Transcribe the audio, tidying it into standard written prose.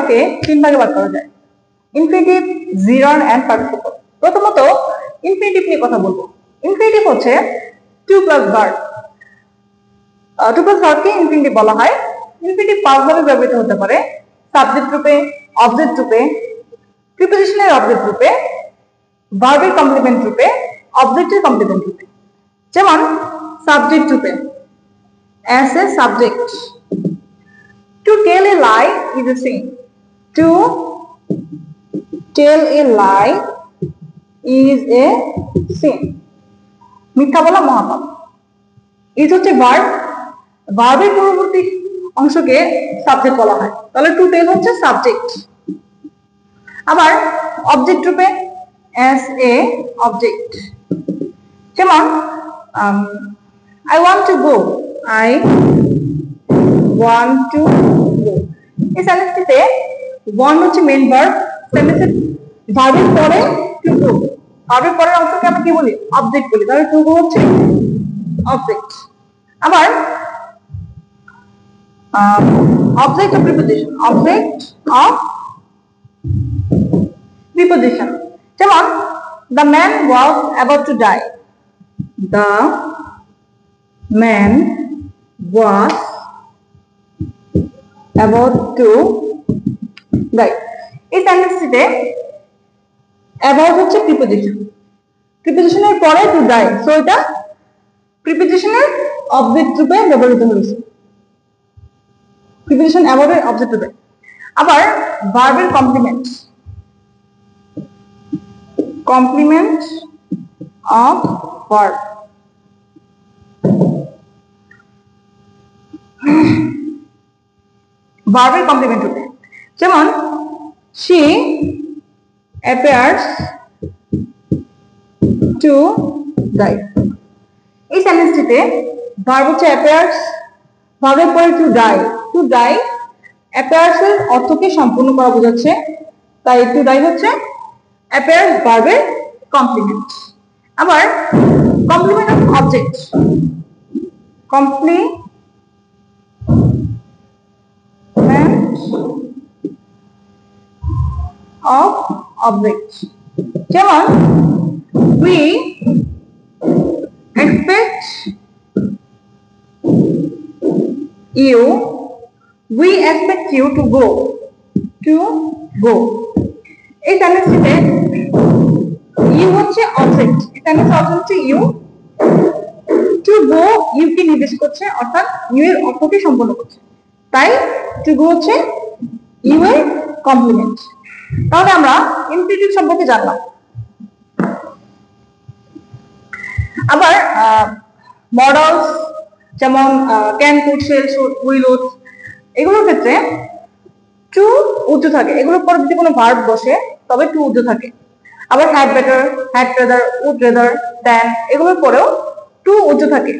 ভার্বকে তিন ভাগে ভাগ করা যায়, ইনফিনিটিভ, জিরন এন্ড পার্টিসিপল। প্রথমত ইনফিনিটিভ নিয়ে কথা বলবো। ইনফিনিটিভ হচ্ছে to plus verb. To plus ভার্বকে ইনফিনিটিভ বলা হয়। ইনফিনিটিভ পাঁচ ভাবে ব্যবহৃত হতে পারে: সাবজেক্ট রূপে, অবজেক্ট রূপে, প্রিপোজিশনের অবজেক্ট রূপে, ভার্বের কমপ্লিমেন্ট রূপে, অবজেক্টের কমপ্লিমেন্ট রূপে। যেমন সাবজেক্ট রূপে, as a subject, to tell a lie is a sin. To tell a lie is a sin. মিথ্যা বলা মহাপাপ। ইজ হচ্ছে ভার্ব, ভার্বের পরবর্তী অংশকে সাবজেক্ট বলা হয়, তাহলে টু টেল হচ্ছে সাবজেক্ট। আবার অবজেক্ট রূপে, as a object, যেমন I want to go, I want to go। এই সেন্টেন্সটিতে want হচ্ছে মেইন ভার্ব, সেন্টেন্সের ভার্বের পরে to go, ভার্বের পরের অংশকে আমরা কি বলি? অবজেক্ট বলি, তাহলে to go হচ্ছে অবজেক্ট। আবার object of preposition, object of preposition, যেমন the man was about to die, the man was about to die। এই সেন্টেন্সটিতে about হচ্ছে প্রিপোজিশন, প্রিপোজিশনের পরে to die, সো এটা প্রিপোজিশনের অবজেক্ট রূপে ব্যবহৃত হয়েছে, প্রিপোজিশন about এর অবজেক্ট রূপে। আবার ভার্বের কমপ্লিমেন্ট, কমপ্লিমেন্ট অফ ভার্ব, ভার্বের কমপ্লিমেন্ট রূপে, যেমন she appears to die। এই সেন্টেন্সটিতে ভার্ব হচ্ছে appears, ভার্বের পরে to die, to die appears এর অর্থকে সম্পূর্ণ করা বোঝাচ্ছে, তাই to die হচ্ছে appears ভার্বের কমপ্লিমেন্ট। আবার complement of object, complement of object, যেমন we expect you, we expect you to go, to go। এই সেন্টেন্সটিতে you হচ্ছে অবজেক্ট, এই সেন্টেন্সের অবজেক্ট হচ্ছে you, to go you কে নির্দেশ করছে, অর্থাৎ you এর অর্থকে সম্পন্ন করছে, তাই to go হচ্ছে you এর কমপ্লিমেন্ট। তাহলে আমরা ইনফিনিটিভ সম্পর্কে জানলাম। আবার মডেলস, যেমন can, could, shall, should, will, would, এগুলোর ক্ষেত্রে টু উজ্জ থাকে, এগুলোর পর যদি কোনো ভার্ব বসে তবে টু উজ্জ থাকে। আবার had better, had rather, would rather, than, এগুলোর পরেও টু উজ্জ থাকে।